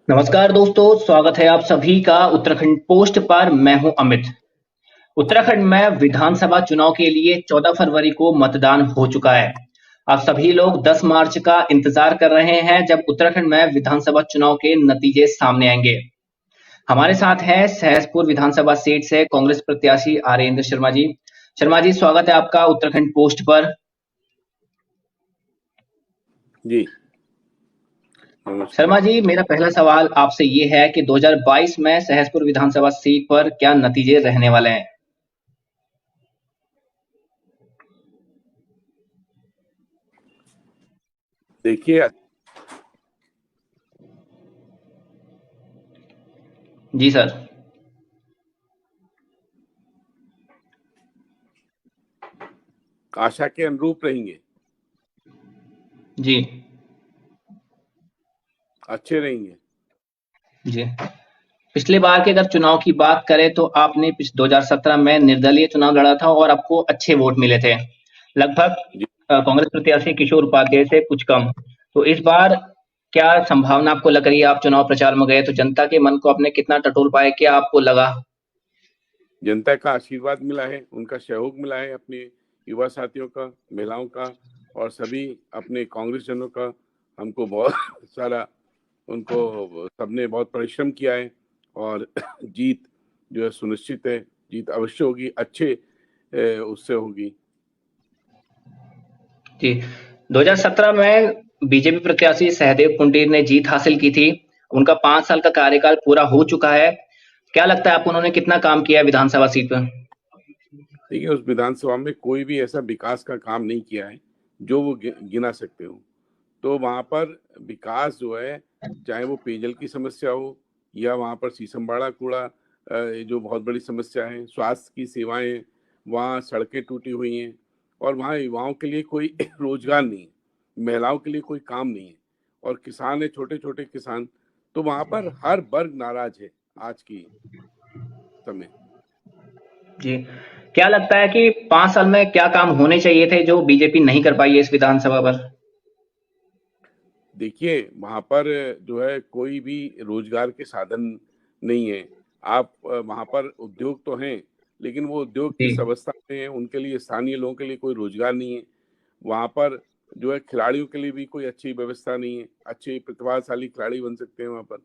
नमस्कार दोस्तों, स्वागत है आप सभी का उत्तराखंड पोस्ट पर। मैं हूं अमित। उत्तराखंड में विधानसभा चुनाव के लिए 14 फरवरी को मतदान हो चुका है। अब सभी लोग 10 मार्च का इंतजार कर रहे हैं जब उत्तराखंड में विधानसभा चुनाव के नतीजे सामने आएंगे। हमारे साथ है सहसपुर विधानसभा सीट से कांग्रेस प्रत्याशी आर्येंद्र शर्मा जी। शर्मा जी, स्वागत है आपका उत्तराखंड पोस्ट पर। जी शर्मा जी, मेरा पहला सवाल आपसे ये है कि 2022 में सहसपुर विधानसभा सीट पर क्या नतीजे रहने वाले हैं? देखिए, जी सर। आशा के अनुरूप रहेंगे, जी अच्छे रहेंगे। जी। पिछली बार के अगर चुनाव की बात करें तो आपने 2017 में निर्दलीय चुनाव लड़ा था और आपको अच्छे वोट मिले थे, लगभग जी कांग्रेस प्रत्याशी किशोर उपाध्याय से कुछ कम। तो इस बार क्या संभावना आपको लग रही है? आप चुनाव प्रचार में गए तो जनता के मन को आपने कितना टटोल पाए, क्या आपको लगा? जनता का आशीर्वाद मिला है, उनका सहयोग मिला है, अपने युवा साथियों का, महिलाओं का और सभी अपने कांग्रेस जनों का। हमको बहुत सारा उनको सबने बहुत परिश्रम किया है और जीत जो है सुनिश्चित है। जीत अवश्य होगी, अच्छे उससे होगी। जी, 2017 में बीजेपी प्रत्याशी सहदेव कुंडीर ने जीत हासिल की थी। उनका 5 साल का कार्यकाल पूरा हो चुका है। क्या लगता है आपको, उन्होंने कितना काम किया है विधानसभा सीट पर? देखिए, उस विधानसभा में कोई भी ऐसा विकास का काम नहीं किया है जो वो गिना सकते हो। तो वहाँ पर विकास जो है, चाहे वो पेयजल की समस्या हो या वहाँ पर शीशमबाड़ा कूड़ा जो बहुत बड़ी समस्या है, स्वास्थ्य की सेवाएं, वहाँ सड़कें टूटी हुई हैं और वहाँ युवाओं के लिए कोई रोजगार नहीं है, महिलाओं के लिए कोई काम नहीं है और किसान है, छोटे छोटे किसान। तो वहाँ पर हर वर्ग नाराज है आज की समय। जी। क्या लगता है कि 5 साल में क्या काम होने चाहिए थे जो बीजेपी नहीं कर पाई है इस विधानसभा पर? देखिए, वहाँ पर जो है कोई भी रोजगार के साधन नहीं है। आप वहाँ पर उद्योग तो हैं, लेकिन वो उद्योग जी किस अवस्था में है, उनके लिए, स्थानीय लोगों के लिए कोई रोजगार नहीं है। वहाँ पर जो है खिलाड़ियों के लिए भी कोई अच्छी व्यवस्था नहीं है, अच्छे प्रतिभाशाली खिलाड़ी बन सकते हैं वहाँ पर।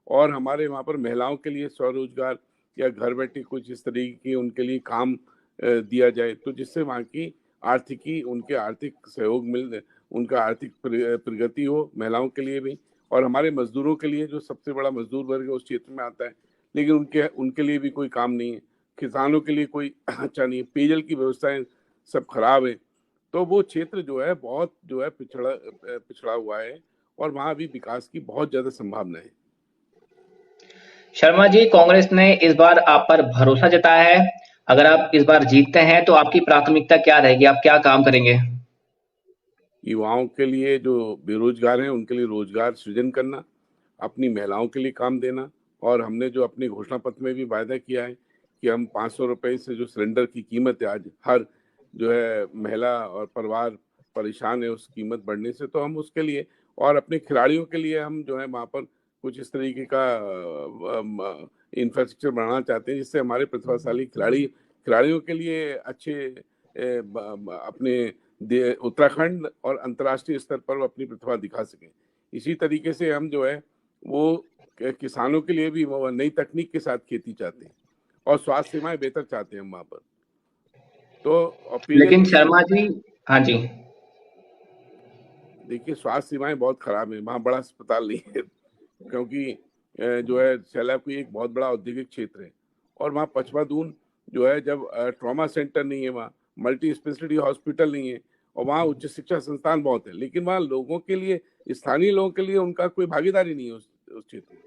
और हमारे वहाँ पर महिलाओं के लिए स्वरोजगार या घर बैठे कुछ इस तरीके के उनके लिए काम दिया जाए, तो जिससे वहाँ की आर्थिकी, उनके आर्थिक सहयोग मिल, उनका आर्थिक प्रगति हो, महिलाओं के लिए भी और हमारे मजदूरों के लिए, जो सबसे बड़ा मजदूर वर्ग है उस क्षेत्र में आता है, लेकिन उनके उनके लिए भी कोई काम नहीं है। किसानों के लिए कोई अच्छा नहीं है, पेयजल की व्यवस्थाएं सब खराब है। तो वो क्षेत्र जो है बहुत जो है पिछड़ा हुआ है और वहाँ अभी विकास की बहुत ज्यादा संभावना है। शर्मा जी, कांग्रेस ने इस बार आप पर भरोसा जताया है। अगर आप इस बार जीतते हैं तो आपकी प्राथमिकता क्या रहेगी? आप क्या काम करेंगे? युवाओं के लिए जो बेरोजगार हैं उनके लिए रोजगार सृजन करना, अपनी महिलाओं के लिए काम देना और हमने जो अपने घोषणा पत्र में भी वायदा किया है कि हम 500 रुपए से जो सिलेंडर की कीमत है, आज हर जो है महिला और परिवार परेशान है उस कीमत बढ़ने से, तो हम उसके लिए और अपने खिलाड़ियों के लिए हम जो है वहाँ पर कुछ इस तरीके का इंफ्रास्ट्रक्चर बनाना चाहते हैं जिससे हमारे प्रतिभाशाली खिलाड़ियों के लिए अच्छे अपने उत्तराखंड और अंतर्राष्ट्रीय स्तर पर वो अपनी प्रतिभा दिखा सकें। इसी तरीके से हम जो है वो किसानों के लिए भी वो नई तकनीक के साथ खेती चाहते हैं और स्वास्थ्य सेवाएं बेहतर चाहते हैं हम वहाँ पर। तो और पेयजल लेकिन की शर्मा जी, हाँ जी। देखिए, स्वास्थ्य सेवाएं बहुत खराब है, वहाँ बड़ा अस्पताल नहीं है क्योंकि जो है सैलाब कोई एक बहुत बड़ा औद्योगिक क्षेत्र है और वहाँ पचमादून जो है, जब ट्रॉमा सेंटर नहीं है, वहाँ मल्टी स्पेशलिटी हॉस्पिटल नहीं है और वहाँ उच्च शिक्षा संस्थान बहुत है, लेकिन वहाँ लोगों के लिए, स्थानीय लोगों के लिए उनका कोई भागीदारी नहीं है उस क्षेत्र में।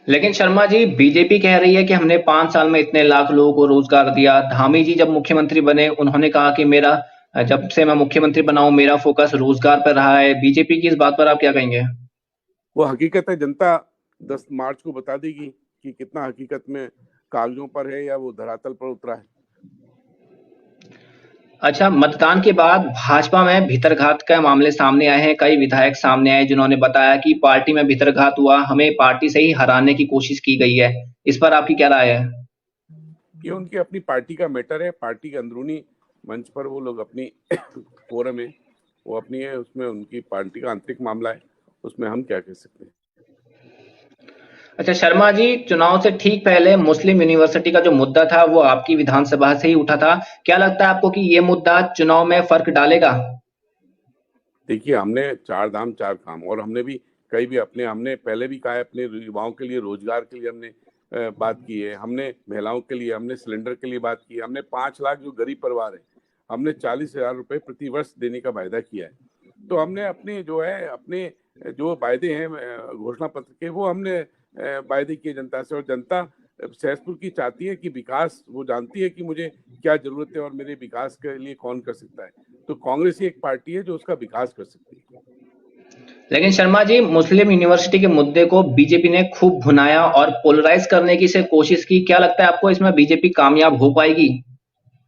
लेकिन शर्मा जी, बीजेपी कह रही है कि हमने 5 साल में इतने लाख लोगों को रोजगार दिया। धामी जी जब मुख्यमंत्री बने उन्होंने कहा कि मेरा जब से मैं मुख्यमंत्री बना हूं मेरा फोकस रोजगार पर रहा है। बीजेपी की इस बात पर आप क्या कहेंगे? वो हकीकत है, जनता 10 मार्च को बता देगी कि कितना हकीकत में कागजों पर है या वो धरातल पर उतरा है। अच्छा, मतदान के बाद भाजपा में भीतरघात के मामले सामने आए हैं। कई विधायक सामने आए जिन्होंने बताया कि पार्टी में भीतरघात हुआ, हमें पार्टी से ही हराने की कोशिश की गई है। इस पर आपकी क्या राय है? ये उनकी अपनी पार्टी का मैटर है। पार्टी के अंदरूनी मंच पर वो लोग अपनी फोरम है, वो अपनी है, उसमें उनकी पार्टी का आंतरिक मामला है, उसमें हम क्या कह सकते हैं। अच्छा शर्मा जी, चुनाव से ठीक पहले मुस्लिम यूनिवर्सिटी का जो मुद्दा था वो आपकी विधानसभा से ही उठा था। क्या लगता है आपको कि ये मुद्दा चुनाव में फर्क डालेगा? देखिए, हमने 4 धाम 4 काम, और हमने भी कई भी हमने पहले भी कहा है, अपने युवाओं के लिए रोजगार के लिए हमने बात की है, हमने महिलाओं के लिए, हमने सिलेंडर के लिए बात की है, हमने 5 लाख जो गरीब परिवार है, हमने 40,000 रुपए प्रति वर्ष देने का वायदा किया है। तो हमने अपने जो वायदे हैं घोषणा पत्र के, वो हमने वायदे किए जनता से, और जनता सहसपुर की चाहती है कि विकास, वो जानती है कि मुझे क्या जरूरत है और मेरे विकास के लिए कौन कर सकता है। तो कांग्रेस ही एक पार्टी है जो उसका विकास कर सकती है। लेकिन शर्मा जी, मुस्लिम यूनिवर्सिटी के मुद्दे को बीजेपी ने खूब भुनाया और पोलराइज करने की से कोशिश की। क्या लगता है आपको इसमें बीजेपी कामयाब हो पाएगी?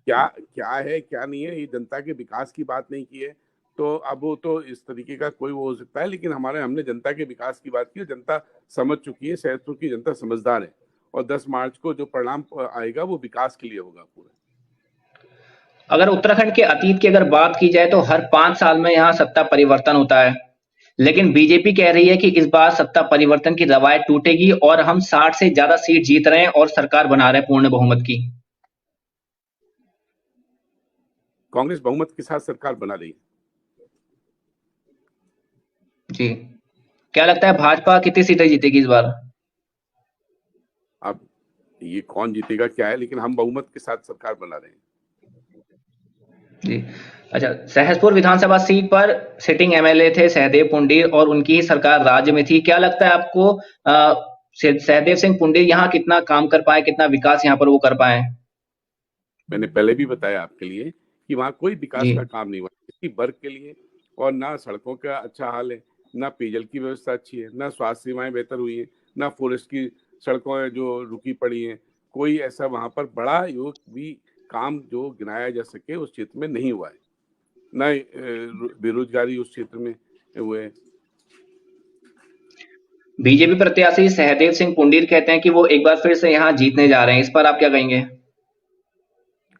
क्या क्या है क्या नहीं है, ये जनता के विकास की बात नहीं की है, तो अब वो तो इस तरीके का कोई वो हो सकता है, लेकिन हमने जनता के विकास की बात की है। जनता समझ चुकी है, सहसपुर की जनता समझदार है, और 10 मार्च को जो परिणाम आएगा वो विकास के लिए होगा पूरा। अगर उत्तराखंड के अतीत की अगर बात की जाए तो हर 5 साल में यहाँ सत्ता परिवर्तन होता है, लेकिन बीजेपी कह रही है कि इस बार सत्ता परिवर्तन की रवायत टूटेगी और हम 60 से ज्यादा सीट जीत रहे हैं और सरकार बना रहे हैं पूर्ण बहुमत की। कांग्रेस बहुमत के साथ सरकार बना रही है। जी, क्या लगता है भाजपा कितनी सीटें जीतेगी इस बार? अब ये कौन जीतेगा क्या है, लेकिन हम बहुमत के साथ सरकार बना रहे हैं। जी। अच्छा, सहसपुर विधानसभा सीट पर सिटिंग एमएलए थे सहदेव पुंडीर और उनकी ही सरकार राज्य में थी। क्या लगता है आपको सहदेव सिंह पुंडीर यहाँ कितना काम कर पाए, कितना विकास यहाँ पर वो कर पाए? मैंने पहले भी बताया आपके लिए कि वहाँ कोई विकास जी। का काम नहीं हुआ किसी वर्ग के लिए, और ना सड़कों का अच्छा हाल है, ना पेयजल की व्यवस्था अच्छी है, ना स्वास्थ्य सेवाएं बेहतर हुई है, ना फॉरेस्ट की सड़कों है जो रुकी पड़ी हैं। कोई ऐसा वहाँ पर बड़ा योग भी काम जो गिनाया जा सके उस क्षेत्र में नहीं हुआ है, ना बेरोजगारी उस क्षेत्र में हुए। बीजेपी प्रत्याशी सहदेव सिंह पुंडीर कहते हैं कि वो एक बार फिर से यहाँ जीतने जा रहे हैं। इस पर आप क्या कहेंगे?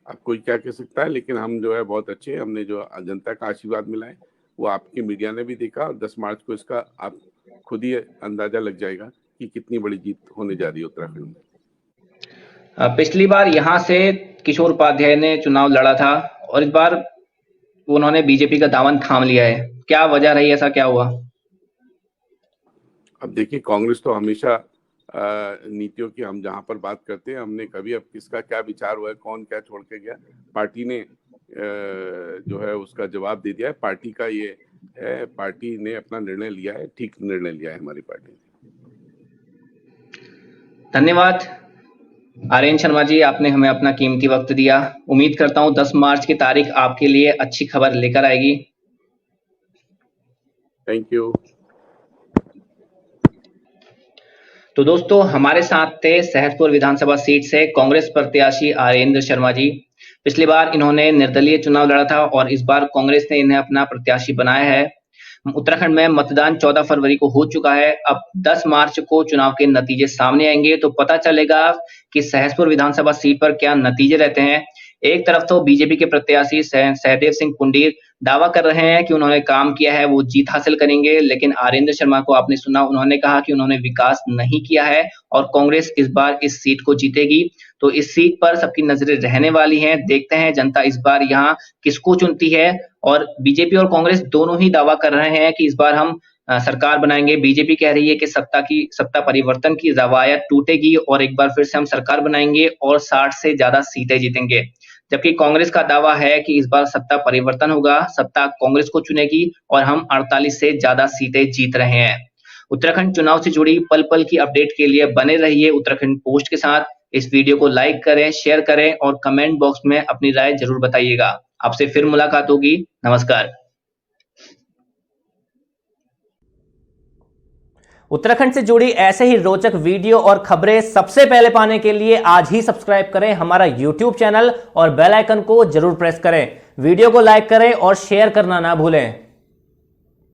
अब कोई क्या कह सकता है, लेकिन हम जो है बहुत अच्छे हैं। हमने जो जनता का आशीर्वाद मिला है वो आपके मीडिया ने भी देखा, और 10 मार्च को इसका आप खुद ही अंदाजा लग जाएगा कि कितनी बड़ी जीत होने जा रही है उत्तराखंड में। पिछली बार यहाँ से किशोर उपाध्याय ने चुनाव लड़ा था और इस बार उन्होंने बीजेपी का दामन थाम लिया है। क्या वजह रही, ऐसा क्या हुआ? अब देखिए, कांग्रेस तो हमेशा नीतियों की हम जहां पर बात करते हैं, हमने कभी अब किसका क्या विचार हुआ है, कौन क्या छोड़ के गया, पार्टी ने जो है उसका जवाब दे दिया है। पार्टी का ये है, पार्टी ने अपना निर्णय लिया है, ठीक निर्णय लिया है हमारी पार्टी ने। धन्यवाद आर्यन शर्मा जी, आपने हमें अपना कीमती वक्त दिया। उम्मीद करता हूं 10 मार्च की तारीख आपके लिए अच्छी खबर लेकर आएगी। Thank you. तो दोस्तों, हमारे साथ थे सहसपुर विधानसभा सीट से कांग्रेस प्रत्याशी आर्येंद्र शर्मा जी। पिछली बार इन्होंने निर्दलीय चुनाव लड़ा था और इस बार कांग्रेस ने इन्हें अपना प्रत्याशी बनाया है। उत्तराखंड में मतदान 14 फरवरी को हो चुका है। अब 10 मार्च को चुनाव के नतीजे सामने आएंगे तो पता चलेगा कि सहसपुर विधानसभा सीट पर क्या नतीजे रहते हैं। एक तरफ तो बीजेपी के प्रत्याशी सहदेव सिंह पुंडीर दावा कर रहे हैं कि उन्होंने काम किया है, वो जीत हासिल करेंगे, लेकिन आर्येंद्र शर्मा को आपने सुना, उन्होंने कहा कि उन्होंने विकास नहीं किया है और कांग्रेस इस बार इस सीट को जीतेगी। तो इस सीट पर सबकी नजरें रहने वाली हैं। देखते हैं जनता इस बार यहाँ किसको चुनती है। और बीजेपी और कांग्रेस दोनों ही दावा कर रहे हैं कि इस बार हम सरकार बनाएंगे। बीजेपी कह रही है कि सत्ता परिवर्तन की रवायत टूटेगी और एक बार फिर से हम सरकार बनाएंगे और 60 से ज्यादा सीटें जीतेंगे। जबकि कांग्रेस का दावा है कि इस बार सत्ता परिवर्तन होगा, सत्ता कांग्रेस को चुनेगी और हम 48 से ज्यादा सीटें जीत रहे हैं। उत्तराखंड चुनाव से जुड़ी पल पल की अपडेट के लिए बने रहिए उत्तराखंड पोस्ट के साथ। इस वीडियो को लाइक करें, शेयर करें और कमेंट बॉक्स में अपनी राय जरूर बताइएगा। आपसे फिर मुलाकात होगी। नमस्कार। उत्तराखंड से जुड़ी ऐसे ही रोचक वीडियो और खबरें सबसे पहले पाने के लिए आज ही सब्सक्राइब करें हमारा YouTube चैनल और बेल आइकन को जरूर प्रेस करें। वीडियो को लाइक करें और शेयर करना ना भूलें।